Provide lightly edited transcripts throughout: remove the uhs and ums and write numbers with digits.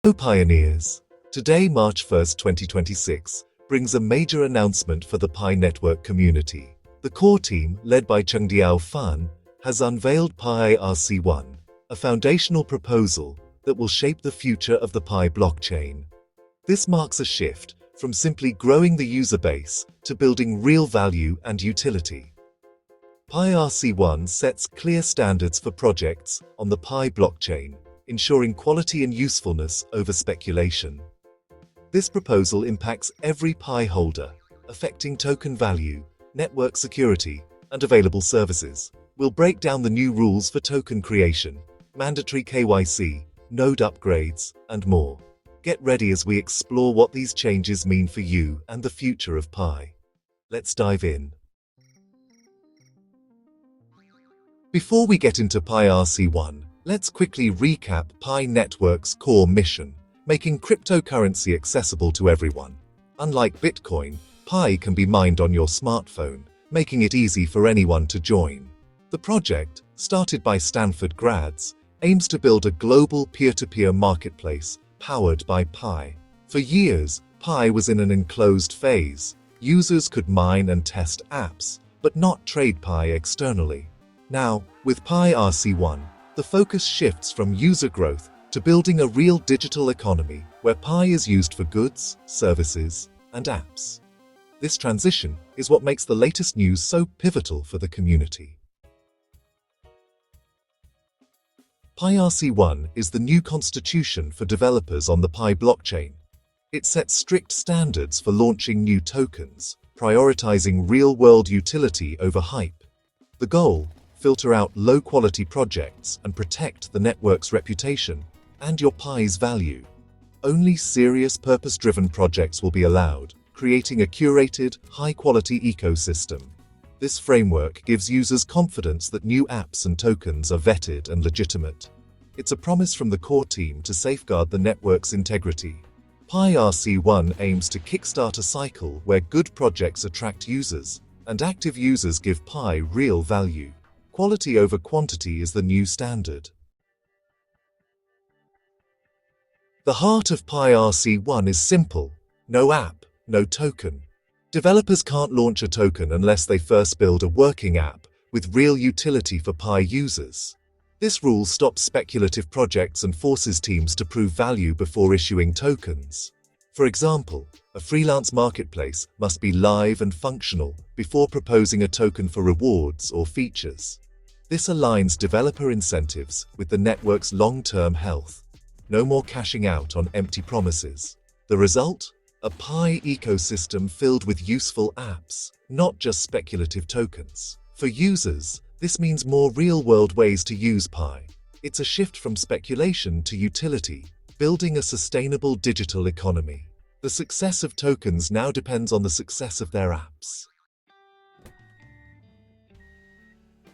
Hello pioneers! Today, March 1st, 2026, brings a major announcement for the Pi network community. The core team, led by Chengdiao Fan, has unveiled Pi RC1, a foundational proposal that will shape the future of the Pi blockchain. This marks a shift from simply growing the user base to building real value and utility. Pi RC1 sets clear standards for projects on the Pi blockchain, ensuring quality and usefulness over speculation. This proposal impacts every Pi holder, affecting token value, network security, and available services. We'll break down the new rules for token creation, mandatory KYC, node upgrades, and more. Get ready as we explore what these changes mean for you and the future of Pi. Let's dive in. Before we get into Pi RC1, let's quickly recap Pi Network's core mission, making cryptocurrency accessible to everyone. Unlike Bitcoin, Pi can be mined on your smartphone, making it easy for anyone to join. The project, started by Stanford grads, aims to build a global peer-to-peer marketplace powered by Pi. For years, Pi was in an enclosed phase. Users could mine and test apps, but not trade Pi externally. Now, with Pi RC1, the focus shifts from user growth to building a real digital economy where Pi is used for goods, services, and apps. This transition is what makes the latest news so pivotal for the community. Pi RC1 is the new constitution for developers on the Pi blockchain. It sets strict standards for launching new tokens, prioritizing real-world utility over hype. The goal: filter out low-quality projects and protect the network's reputation and your Pi's value. Only serious purpose-driven projects will be allowed, creating a curated, high-quality ecosystem. This framework gives users confidence that new apps and tokens are vetted and legitimate. It's a promise from the core team to safeguard the network's integrity. Pi RC1 aims to kickstart a cycle where good projects attract users, and active users give Pi real value. Quality over quantity is the new standard. The heart of Pi RC1 is simple: no app, no token. Developers can't launch a token unless they first build a working app with real utility for Pi users. This rule stops speculative projects and forces teams to prove value before issuing tokens. For example, a freelance marketplace must be live and functional before proposing a token for rewards or features. This aligns developer incentives with the network's long-term health. No more cashing out on empty promises. The result? A Pi ecosystem filled with useful apps, not just speculative tokens. For users, this means more real-world ways to use Pi. It's a shift from speculation to utility, building a sustainable digital economy. The success of tokens now depends on the success of their apps.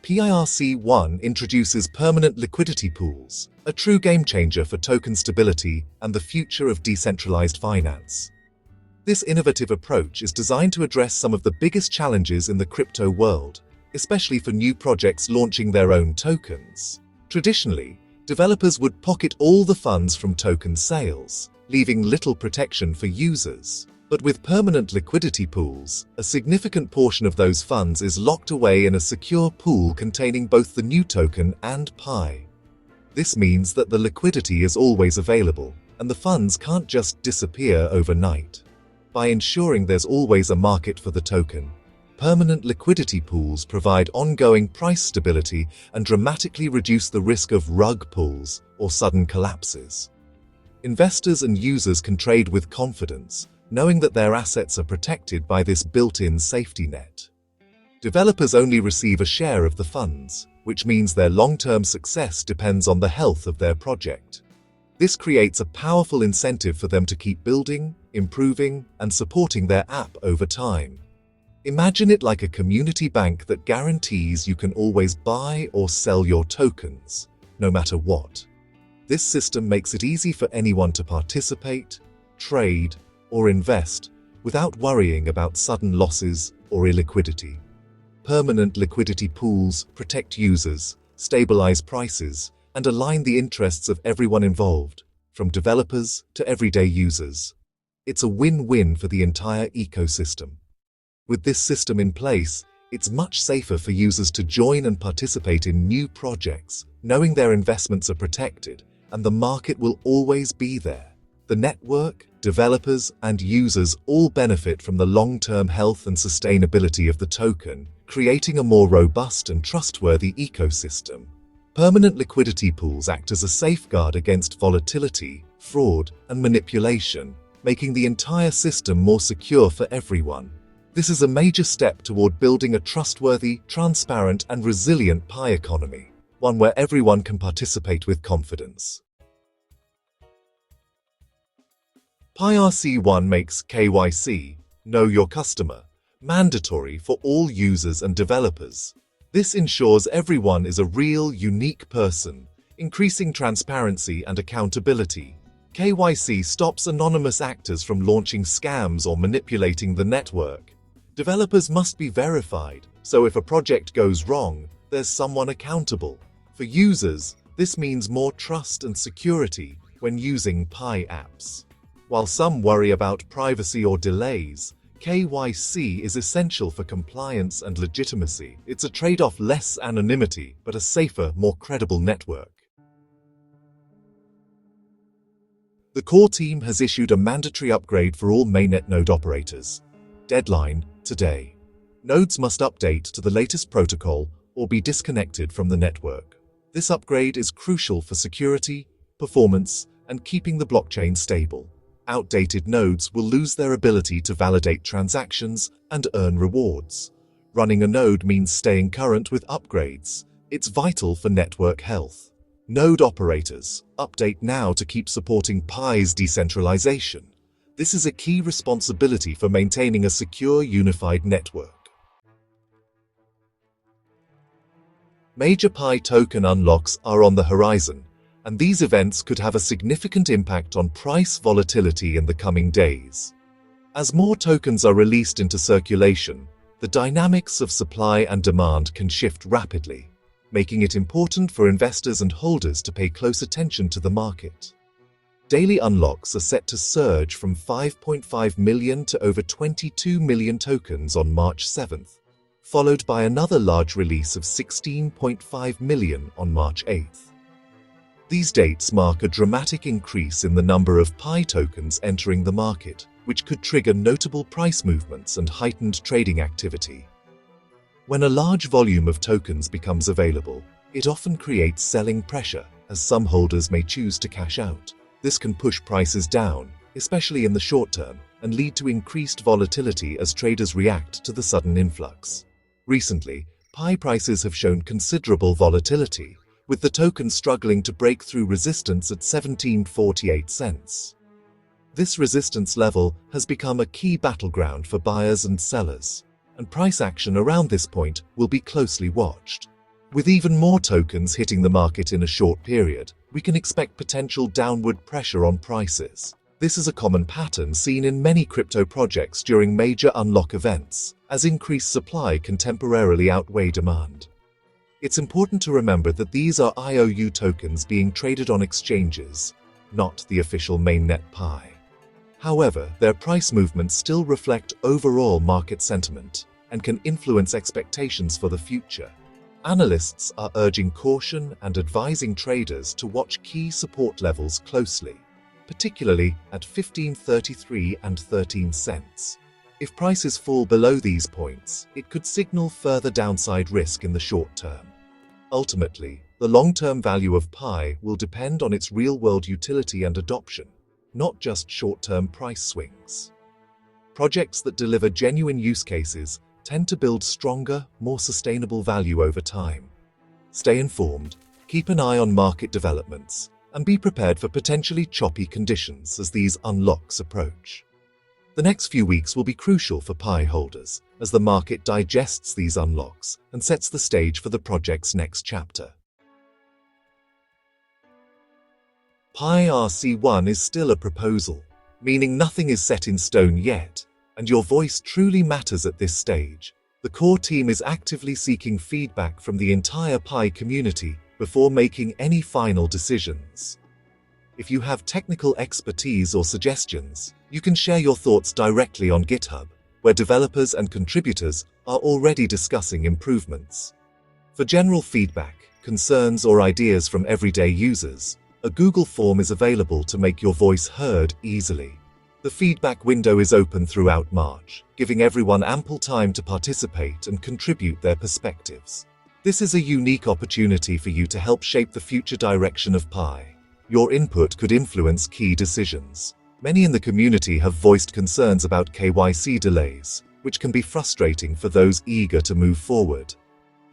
PIRC1 introduces permanent liquidity pools, a true game-changer for token stability and the future of decentralized finance. This innovative approach is designed to address some of the biggest challenges in the crypto world, especially for new projects launching their own tokens. Traditionally, developers would pocket all the funds from token sales, leaving little protection for users. But with permanent liquidity pools, a significant portion of those funds is locked away in a secure pool containing both the new token and Pi. This means that the liquidity is always available, and the funds can't just disappear overnight. By ensuring there's always a market for the token, permanent liquidity pools provide ongoing price stability and dramatically reduce the risk of rug pulls or sudden collapses. Investors and users can trade with confidence, knowing that their assets are protected by this built-in safety net. Developers only receive a share of the funds, which means their long-term success depends on the health of their project. This creates a powerful incentive for them to keep building, improving, and supporting their app over time. Imagine it like a community bank that guarantees you can always buy or sell your tokens, no matter what. This system makes it easy for anyone to participate, trade, or invest without worrying about sudden losses or illiquidity. Permanent liquidity pools protect users, stabilize prices, and align the interests of everyone involved, from developers to everyday users. It's a win-win for the entire ecosystem. With this system in place, it's much safer for users to join and participate in new projects, knowing their investments are protected, and the market will always be there. The network, developers, and users all benefit from the long-term health and sustainability of the token, creating a more robust and trustworthy ecosystem. Permanent liquidity pools act as a safeguard against volatility, fraud, and manipulation, making the entire system more secure for everyone. This is a major step toward building a trustworthy, transparent, and resilient Pi economy, one where everyone can participate with confidence. Pi RC1 makes KYC, Know Your Customer, mandatory for all users and developers. This ensures everyone is a real, unique person, increasing transparency and accountability. KYC stops anonymous actors from launching scams or manipulating the network. Developers must be verified, so if a project goes wrong, there's someone accountable. For users, this means more trust and security when using Pi apps. While some worry about privacy or delays, KYC is essential for compliance and legitimacy. It's a trade-off: less anonymity, but a safer, more credible network. The core team has issued a mandatory upgrade for all mainnet node operators. Deadline: today. Nodes must update to the latest protocol or be disconnected from the network. This upgrade is crucial for security, performance, and keeping the blockchain stable. Outdated nodes will lose their ability to validate transactions and earn rewards. Running a node means staying current with upgrades. It's vital for network health. Node operators, update now to keep supporting Pi's decentralization. This is a key responsibility for maintaining a secure, unified network. Major Pi token unlocks are on the horizon, and these events could have a significant impact on price volatility in the coming days. As more tokens are released into circulation, the dynamics of supply and demand can shift rapidly, making it important for investors and holders to pay close attention to the market. Daily unlocks are set to surge from 5.5 million to over 22 million tokens on March 7th, followed by another large release of 16.5 million on March 8th. These dates mark a dramatic increase in the number of Pi tokens entering the market, which could trigger notable price movements and heightened trading activity. When a large volume of tokens becomes available, it often creates selling pressure, as some holders may choose to cash out. This can push prices down, especially in the short term, and lead to increased volatility as traders react to the sudden influx. Recently, Pi prices have shown considerable volatility, with the token struggling to break through resistance at 17.48 cents. This resistance level has become a key battleground for buyers and sellers, and price action around this point will be closely watched. With even more tokens hitting the market in a short period, we can expect potential downward pressure on prices. This is a common pattern seen in many crypto projects during major unlock events, as increased supply can temporarily outweigh demand. It's important to remember that these are IOU tokens being traded on exchanges, not the official mainnet Pi. However, their price movements still reflect overall market sentiment and can influence expectations for the future. Analysts are urging caution and advising traders to watch key support levels closely, particularly at 15.33 and 13 cents. If prices fall below these points, it could signal further downside risk in the short term. Ultimately, the long-term value of Pi will depend on its real-world utility and adoption, not just short-term price swings. Projects that deliver genuine use cases tend to build stronger, more sustainable value over time. Stay informed, keep an eye on market developments, and be prepared for potentially choppy conditions as these unlocks approach. The next few weeks will be crucial for Pi holders as the market digests these unlocks and sets the stage for the project's next chapter. Pi RC1 is still a proposal, meaning nothing is set in stone yet, and your voice truly matters at this stage. The core team is actively seeking feedback from the entire Pi community before making any final decisions. If you have technical expertise or suggestions, you can share your thoughts directly on GitHub, where developers and contributors are already discussing improvements. For general feedback, concerns, or ideas from everyday users, a Google form is available to make your voice heard easily. The feedback window is open throughout March, giving everyone ample time to participate and contribute their perspectives. This is a unique opportunity for you to help shape the future direction of Pi. Your input could influence key decisions. Many in the community have voiced concerns about KYC delays, which can be frustrating for those eager to move forward.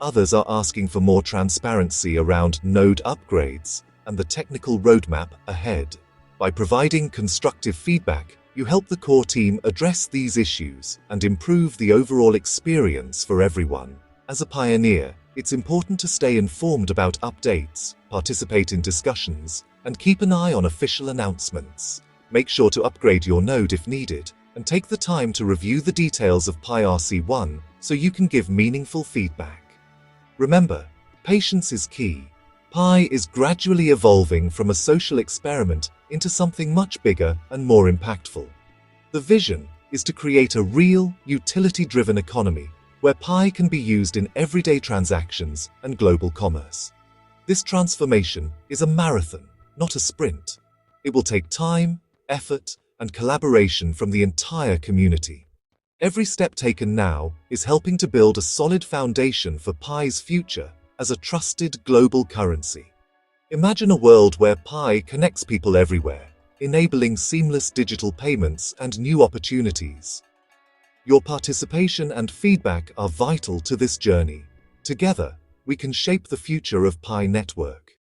Others are asking for more transparency around node upgrades and the technical roadmap ahead. By providing constructive feedback, you help the core team address these issues and improve the overall experience for everyone. As a pioneer, it's important to stay informed about updates, participate in discussions, and keep an eye on official announcements. Make sure to upgrade your node if needed, and take the time to review the details of Pi RC1 so you can give meaningful feedback. Remember, patience is key. Pi is gradually evolving from a social experiment into something much bigger and more impactful. The vision is to create a real, utility-driven economy where Pi can be used in everyday transactions and global commerce. This transformation is a marathon, not a sprint. It will take time, effort, and collaboration from the entire community. Every step taken now is helping to build a solid foundation for Pi's future as a trusted global currency. Imagine a world where Pi connects people everywhere, enabling seamless digital payments and new opportunities. Your participation and feedback are vital to this journey. Together, we can shape the future of Pi Network.